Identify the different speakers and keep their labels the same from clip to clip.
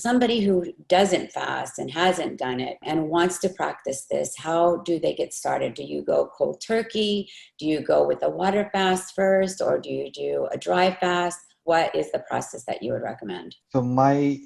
Speaker 1: somebody who doesn't fast and hasn't done it and wants to practice this, how do they get started? Do you go cold turkey? Do you go with a water fast first, or do you do a dry fast? What is the process that you would recommend?
Speaker 2: So my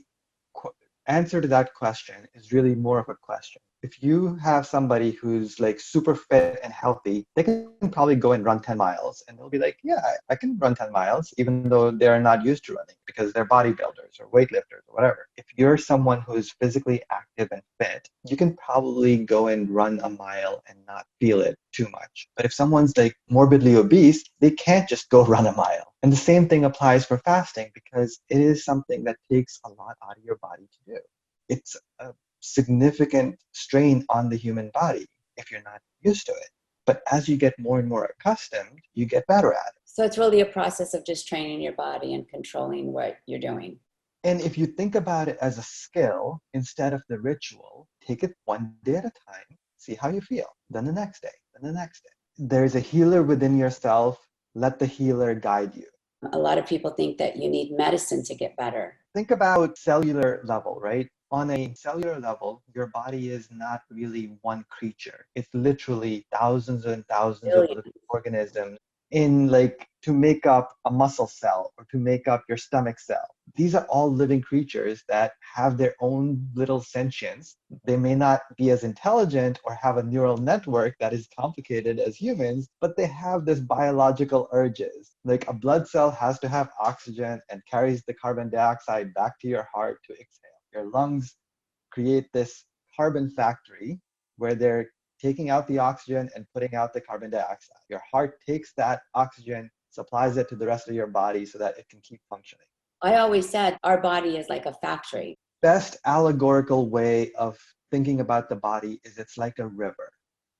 Speaker 2: answer to that question is really more of a question. If you have somebody who's like super fit and healthy, they can probably go and run 10 miles and they'll be like, yeah, I can run 10 miles, even though they're not used to running because they're bodybuilders or weightlifters or whatever. If you're someone who's physically active and fit, you can probably go and run a mile and not feel it too much. But if someone's like morbidly obese, they can't just go run a mile. And the same thing applies for fasting because it is something that takes a lot out of your body to do. It's a significant strain on the human body if you're not used to it. But as you get more and more accustomed, you get better at it.
Speaker 1: So it's really a process of just training your body and controlling what you're doing.
Speaker 2: And if you think about it as a skill instead of the ritual, take it one day at a time, see how you feel, then the next day, then the next day. There's a healer within yourself. Let the healer guide you.
Speaker 1: A lot of people think that you need medicine to get better.
Speaker 2: Think about cellular level, right? On a cellular level, your body is not really one creature. It's literally thousands and thousands of little organisms in like to make up a muscle cell or to make up your stomach cell. These are all living creatures that have their own little sentience. They may not be as intelligent or have a neural network that is complicated as humans, but they have this biological urges. Like a blood cell has to have oxygen and carries the carbon dioxide back to your heart to exhale. Your lungs create this carbon factory where they're taking out the oxygen and putting out the carbon dioxide. Your heart takes that oxygen, supplies it to the rest of your body so that it can keep functioning.
Speaker 1: I always said our body is like a factory.
Speaker 2: Best allegorical way of thinking about the body is it's like a river,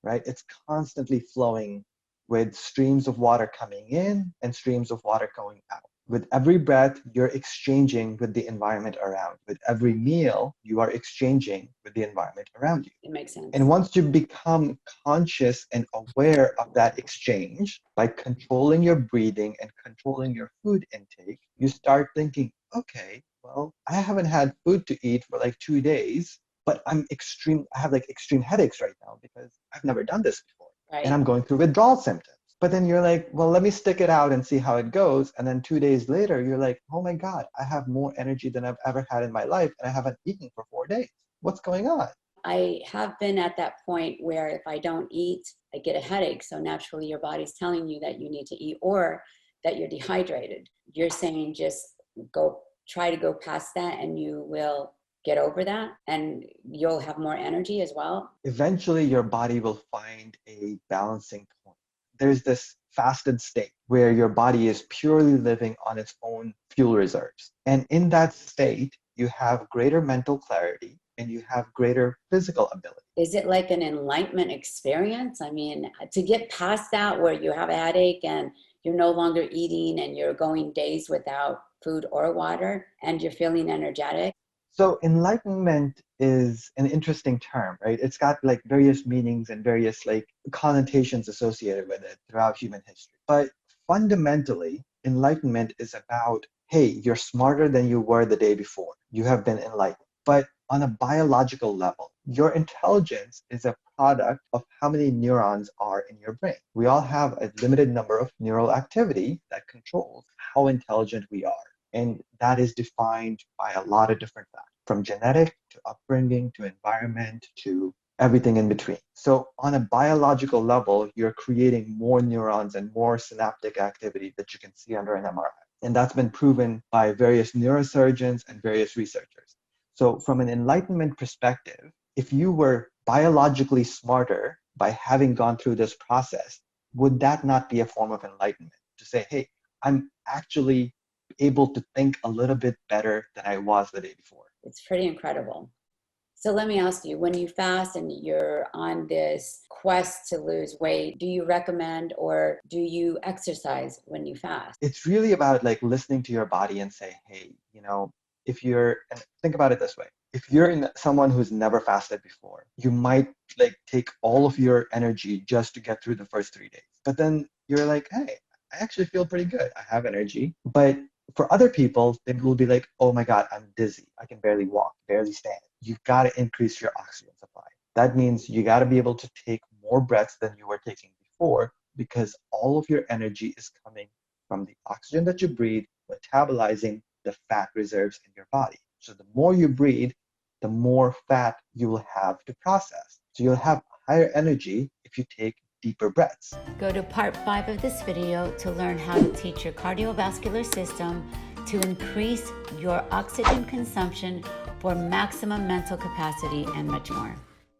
Speaker 2: right? It's constantly flowing with streams of water coming in and streams of water going out. With every breath, you're exchanging with the environment around. With every meal, you are exchanging with the environment around you.
Speaker 1: It makes sense.
Speaker 2: And once you become conscious and aware of that exchange by controlling your breathing and controlling your food intake, you start thinking, okay, well, I haven't had food to eat for like 2 days, but I have like extreme headaches right now because I've never done this before.
Speaker 1: Right.
Speaker 2: And I'm going through withdrawal symptoms. But then you're like, well, let me stick it out and see how it goes. And then 2 days later, you're like, oh my God, I have more energy than I've ever had in my life. And I haven't eaten for 4 days. What's going on?
Speaker 1: I have been at that point where if I don't eat, I get a headache. So naturally, your body's telling you that you need to eat or that you're dehydrated. You're saying just try to go past that and you will get over that and you'll have more energy as well.
Speaker 2: Eventually, your body will find a balancing point. There's this fasted state where your body is purely living on its own fuel reserves. And in that state, you have greater mental clarity and you have greater physical ability.
Speaker 1: Is it like an enlightenment experience? I mean, to get past that where you have a headache and you're no longer eating and you're going days without food or water and you're feeling energetic.
Speaker 2: So enlightenment is an interesting term, right? It's got like various meanings and various like connotations associated with it throughout human history. But fundamentally, enlightenment is about, hey, you're smarter than you were the day before. You have been enlightened. But on a biological level, your intelligence is a product of how many neurons are in your brain. We all have a limited number of neural activity that controls how intelligent we are. And that is defined by a lot of different factors, from genetic to upbringing to environment to everything in between. So on a biological level, you're creating more neurons and more synaptic activity that you can see under an MRI. And that's been proven by various neurosurgeons and various researchers. So from an enlightenment perspective, if you were biologically smarter by having gone through this process, would that not be a form of enlightenment? To say, hey, I'm actually able to think a little bit better than I was the day before.
Speaker 1: It's pretty incredible. So let me ask you, when you fast and you're on this quest to lose weight, do you recommend or do you exercise when you fast?
Speaker 2: It's really about like listening to your body and say, hey, if you're, and think about it this way, if you're someone who's never fasted before, you might like take all of your energy just to get through the first 3 days. But then you're like, hey, I actually feel pretty good. I have energy. But For other people, they will be like, oh my God, I'm dizzy. I can barely walk, barely stand. You've got to increase your oxygen supply. That means you got to be able to take more breaths than you were taking before, because all of your energy is coming from the oxygen that you breathe, metabolizing the fat reserves in your body. So the more you breathe, the more fat you will have to process. So you'll have higher energy if you take deeper breaths.
Speaker 1: Go to part 5 of this video to learn how to teach your cardiovascular system to increase your oxygen consumption for maximum mental capacity and much more.